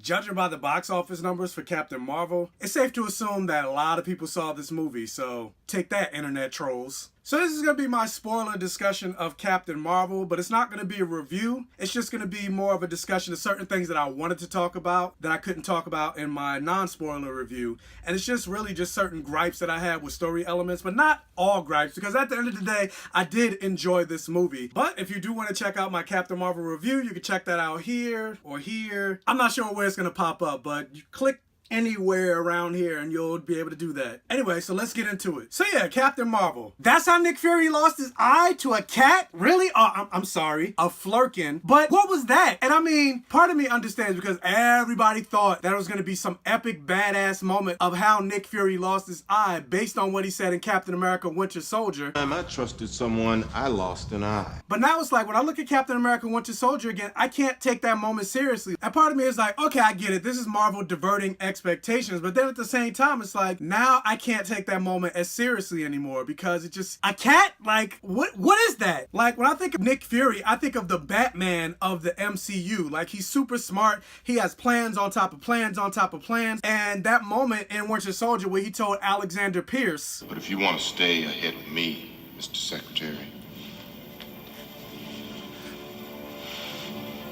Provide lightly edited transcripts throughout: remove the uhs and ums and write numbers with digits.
Judging by the box office numbers for Captain Marvel, it's safe to assume that a lot of people saw this movie, so take that, internet trolls. So this is going to be my spoiler discussion of Captain Marvel, but it's not going to be a review. It's just going to be more of a discussion of certain things that I wanted to talk about that I couldn't talk about in my non-spoiler review. And it's just really just certain gripes that I had with story elements, but not all gripes, because at the end of the day, I did enjoy this movie. But if you do want to check out my Captain Marvel review, you can check that out here or here. I'm not sure where it's going to pop up, but you click anywhere around here and you'll be able to do that. Anyway, so let's get into it. So yeah, Captain Marvel. That's how Nick Fury lost his eye to a cat? Really? I'm sorry. A flirkin. But what was that? And I mean, part of me understands because everybody thought that it was going to be some epic badass moment of how Nick Fury lost his eye based on what he said in Captain America Winter Soldier. I trusted someone, I lost an eye. But now it's like, when I look at Captain America Winter Soldier again, I can't take that moment seriously. And part of me is like, okay, I get it. This is Marvel diverting expectations, but then at the same time it's like, now I can't take that moment as seriously anymore because it just, a cat? Like, what is that? Like, when I think of Nick Fury, I think of the Batman of the MCU. Like, he's super smart, he has plans on top of plans on top of plans, and that moment in Winter Soldier where he told Alexander Pierce, but if you want to stay ahead of me, Mr. Secretary,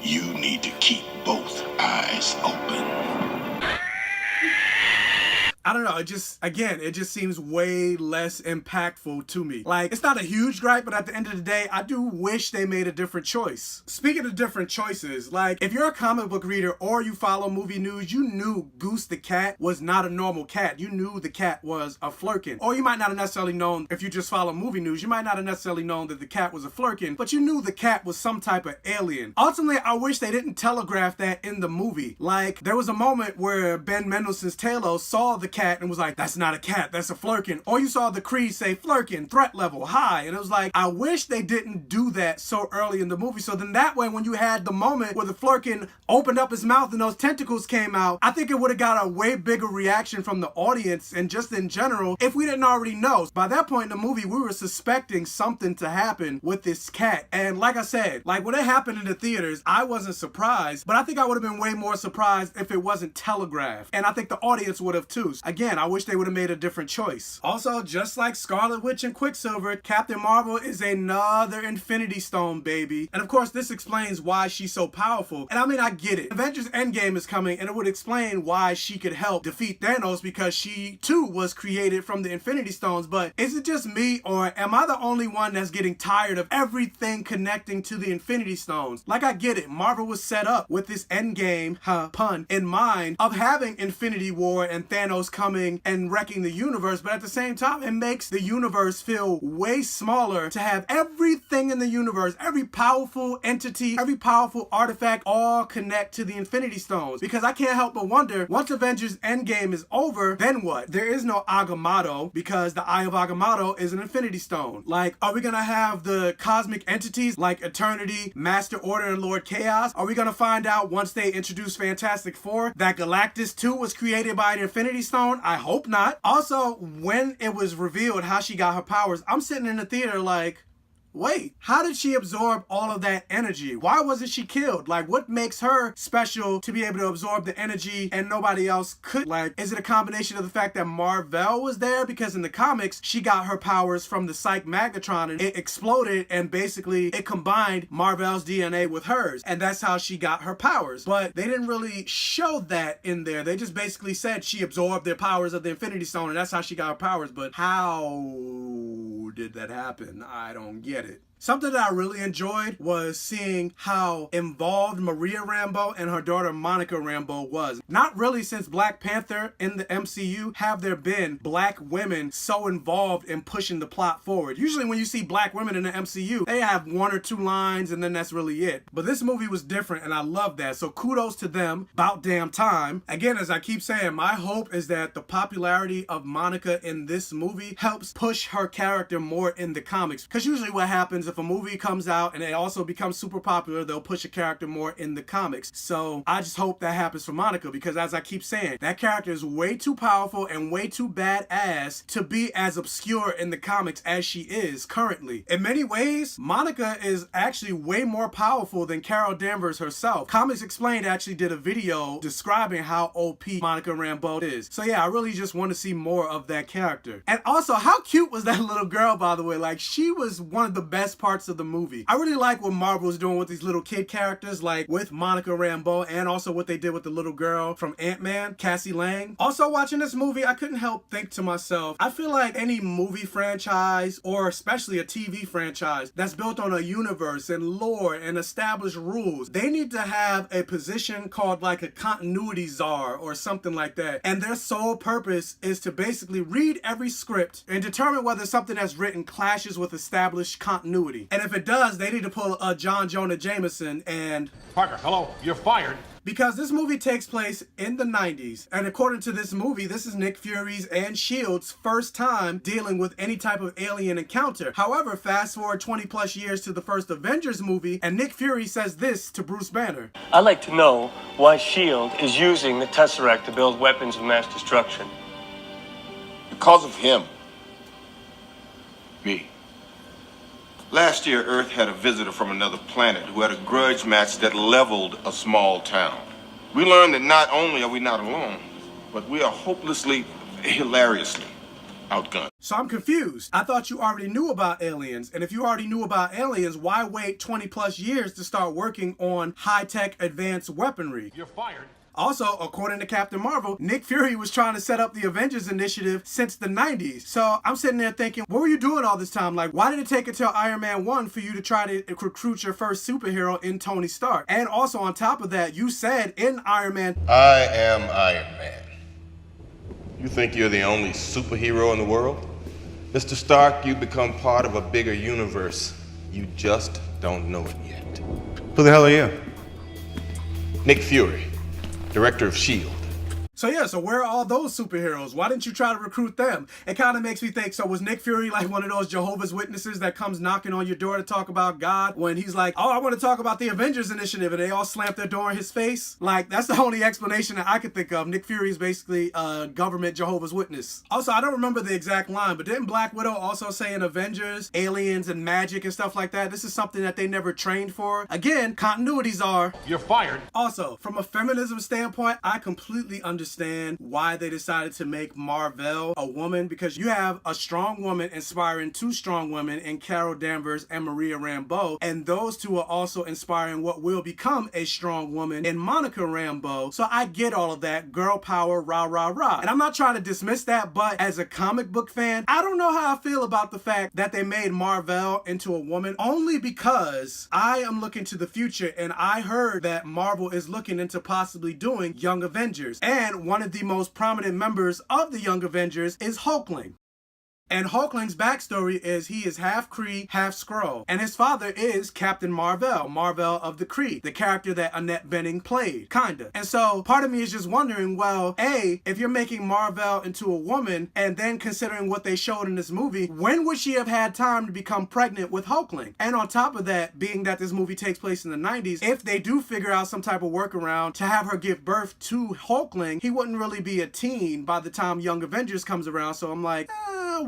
you need to keep both eyes open. I don't know, it just seems way less impactful to me. Like, it's not a huge gripe, but at the end of the day, I do wish they made a different choice. Speaking of different choices, like, if you're a comic book reader or you follow movie news, you knew Goose the cat was not a normal cat. You knew the cat was a flirkin. Or you might not have necessarily known, if you just follow movie news, you might not have necessarily known that the cat was a flirkin, but you knew the cat was some type of alien. Ultimately, I wish they didn't telegraph that in the movie. Like, there was a moment where Ben Mendelsohn's Talos saw the cat and was like, that's not a cat, that's a flirkin. Or you saw the Kree say flirkin, threat level high, and it was like, I wish they didn't do that so early in the movie, so then that way when you had the moment where the flirkin opened up his mouth and those tentacles came out, I think it would have got a way bigger reaction from the audience and just in general if we didn't already know. By that point in the movie, we were suspecting something to happen with this cat, and like I said, like when it happened in the theaters, I wasn't surprised, but I think I would have been way more surprised if it wasn't telegraphed, and I think the audience would have too. Again, I wish they would have made a different choice. Also, just like Scarlet Witch and Quicksilver, Captain Marvel is another Infinity Stone baby. And of course, this explains why she's so powerful. And I mean, I get it. Avengers Endgame is coming, and it would explain why she could help defeat Thanos because she too was created from the Infinity Stones. But is it just me, or am I the only one that's getting tired of everything connecting to the Infinity Stones? Like, I get it. Marvel was set up with this Endgame, pun, in mind of having Infinity War and Thanos coming and wrecking the universe, but at the same time, it makes the universe feel way smaller to have everything in the universe, every powerful entity, every powerful artifact, all connect to the Infinity Stones. Because I can't help but wonder, once Avengers Endgame is over, then what? There is no Agamotto because the Eye of Agamotto is an Infinity Stone. Like, are we gonna have the cosmic entities like Eternity, Master Order, and Lord Chaos? Are we gonna find out once they introduce Fantastic Four that Galactus too was created by an Infinity Stone? I hope not. Also, when it was revealed how she got her powers, I'm sitting in the theater like, wait, how did she absorb all of that energy? Why wasn't she killed? Like, what makes her special to be able to absorb the energy and nobody else could? Like, is it a combination of the fact that Mar-Vell was there? Because in the comics, she got her powers from the Psych Magnetron and it exploded and basically it combined Mar-Vell's DNA with hers. And that's how she got her powers. But they didn't really show that in there. They just basically said she absorbed the powers of the Infinity Stone and that's how she got her powers. But how did that happen? I don't get it. Something that I really enjoyed was seeing how involved Maria Rambeau and her daughter Monica Rambeau was. Not really since Black Panther in the MCU have there been black women so involved in pushing the plot forward. Usually when you see black women in the MCU, they have one or two lines and then that's really it. But this movie was different and I love that. So kudos to them. About damn time. Again, as I keep saying, my hope is that the popularity of Monica in this movie helps push her character more in the comics. Because usually what happens if a movie comes out and it also becomes super popular, they'll push a character more in the comics. So I just hope that happens for Monica, because as I keep saying, that character is way too powerful and way too badass to be as obscure in the comics as she is currently. In many ways, Monica is actually way more powerful than Carol Danvers herself. Comics Explained actually did a video describing how OP Monica Rambeau is. So yeah, I really just want to see more of that character. And also, how cute was that little girl, by the way? Like, she was one of the best parts of the movie. I really like what Marvel's doing with these little kid characters, like with Monica Rambeau, and also what they did with the little girl from Ant-Man, Cassie Lang. Also, watching this movie, I couldn't help think to myself, I feel like any movie franchise, or especially a TV franchise, that's built on a universe and lore and established rules, they need to have a position called like a continuity czar or something like that. And their sole purpose is to basically read every script and determine whether something that's written clashes with established continuity. And if it does, they need to pull a John Jonah Jameson and... Parker, hello, you're fired. Because this movie takes place in the 90s, and according to this movie, this is Nick Fury's and S.H.I.E.L.D.'s first time dealing with any type of alien encounter. However, fast forward 20 plus years to the first Avengers movie, and Nick Fury says this to Bruce Banner. I'd like to know why S.H.I.E.L.D. is using the Tesseract to build weapons of mass destruction. Because of him. Me. Last year, Earth had a visitor from another planet who had a grudge match that leveled a small town. We learned that not only are we not alone, but we are hopelessly, hilariously outgunned. So I'm confused. I thought you already knew about aliens, and if you already knew about aliens, why wait 20 plus years to start working on high-tech advanced weaponry? You're fired. Also, according to Captain Marvel, Nick Fury was trying to set up the Avengers Initiative since the 90s. So I'm sitting there thinking, what were you doing all this time? Like, why did it take until Iron Man 1 for you to try to recruit your first superhero in Tony Stark? And also on top of that, you said in Iron Man, I am Iron Man. You think you're the only superhero in the world? Mr. Stark, you become part of a bigger universe. You just don't know it yet. Who the hell are you? Nick Fury, director of S.H.I.E.L.D. So yeah, so where are all those superheroes? Why didn't you try to recruit them? It kind of makes me think, so was Nick Fury like one of those Jehovah's Witnesses that comes knocking on your door to talk about God when he's like, oh, I want to talk about the Avengers Initiative, and they all slamp their door in his face? Like, that's the only explanation that I could think of. Nick Fury is basically a government Jehovah's Witness. Also, I don't remember the exact line, but didn't Black Widow also say in Avengers, aliens and magic and stuff like that? This is something that they never trained for. Again, continuities are... You're fired. Also, from a feminism standpoint, I completely understand why they decided to make Mar-Vell a woman, because you have a strong woman inspiring two strong women in Carol Danvers and Maria Rambeau, and those two are also inspiring what will become a strong woman in Monica Rambeau. So I get all of that, girl power, rah rah rah, and I'm not trying to dismiss that, but as a comic book fan, I don't know how I feel about the fact that they made Mar-Vell into a woman, only because I am looking to the future, and I heard that Marvel is looking into possibly doing Young Avengers, and one of the most prominent members of the Young Avengers is Hulkling. And Hulkling's backstory is he is half Kree, half Skrull. And his father is Captain Mar-Vell, Mar-Vell of the Kree, the character that Annette Bening played, kinda. And so part of me is just wondering, well, A, if you're making Mar-Vell into a woman, and then considering what they showed in this movie, when would she have had time to become pregnant with Hulkling? And on top of that, being that this movie takes place in the 90s, if they do figure out some type of workaround to have her give birth to Hulkling, he wouldn't really be a teen by the time Young Avengers comes around. So I'm like,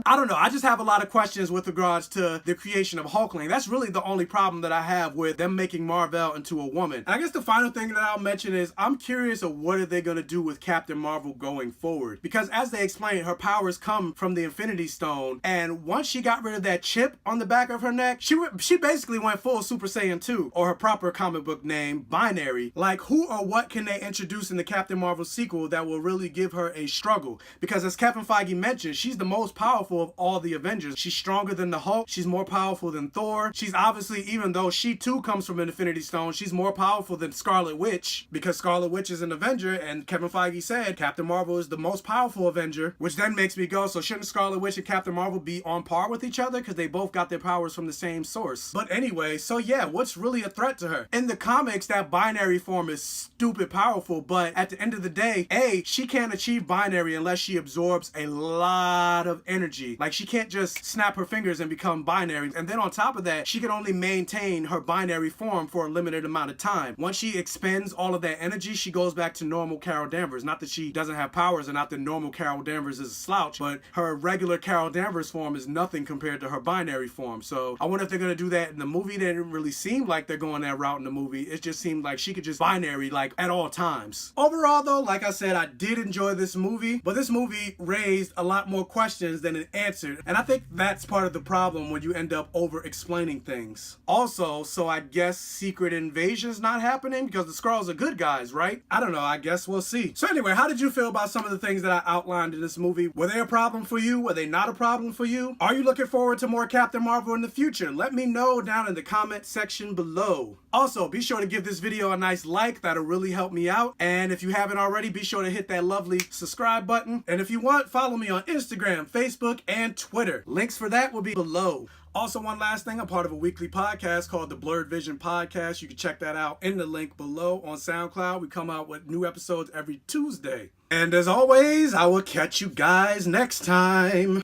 I don't know. I just have a lot of questions with regards to the creation of Hulkling. That's really the only problem that I have with them making Mar-Vell into a woman. And I guess the final thing that I'll mention is I'm curious of what are they going to do with Captain Marvel going forward. Because as they explained, her powers come from the Infinity Stone. And once she got rid of that chip on the back of her neck, she basically went full Super Saiyan 2, or her proper comic book name, Binary. Like, who or what can they introduce in the Captain Marvel sequel that will really give her a struggle? Because as Kevin Feige mentioned, she's the most powerful of all the Avengers. She's stronger than the Hulk. She's more powerful than Thor. She's obviously, even though she too comes from an Infinity Stone, she's more powerful than Scarlet Witch, because Scarlet Witch is an Avenger, and Kevin Feige said Captain Marvel is the most powerful Avenger, which then makes me go, so shouldn't Scarlet Witch and Captain Marvel be on par with each other? Because they both got their powers from the same source. But anyway, so yeah, what's really a threat to her? In the comics, that binary form is stupid powerful, but at the end of the day, A, she can't achieve binary unless she absorbs a lot of energy energy. Like, she can't just snap her fingers and become binary. And then on top of that, she can only maintain her binary form for a limited amount of time. Once she expends all of that energy, she goes back to normal Carol Danvers. Not that she doesn't have powers and not that normal Carol Danvers is a slouch, but her regular Carol Danvers form is nothing compared to her binary form. So I wonder if they're going to do that in the movie. They didn't really seem like they're going that route in the movie. It just seemed like she could just binary like at all times. Overall though, like I said, I did enjoy this movie, but this movie raised a lot more questions than it answered. And I think that's part of the problem when you end up over explaining things. Also, so I guess Secret Invasion's not happening because the Skrulls are good guys, right? I don't know. I guess we'll see. So anyway, how did you feel about some of the things that I outlined in this movie? Were they a problem for you? Were they not a problem for you? Are you looking forward to more Captain Marvel in the future? Let me know down in the comment section below. Also, be sure to give this video a nice like. That'll really help me out. And if you haven't already, be sure to hit that lovely subscribe button. And if you want, follow me on Instagram, Facebook, and Twitter. Links for that will be below. Also, one last thing, I'm part of a weekly podcast called the Blurred Vision Podcast. You can check that out in the link below on SoundCloud. We come out with new episodes every Tuesday. And as always, I will catch you guys next time.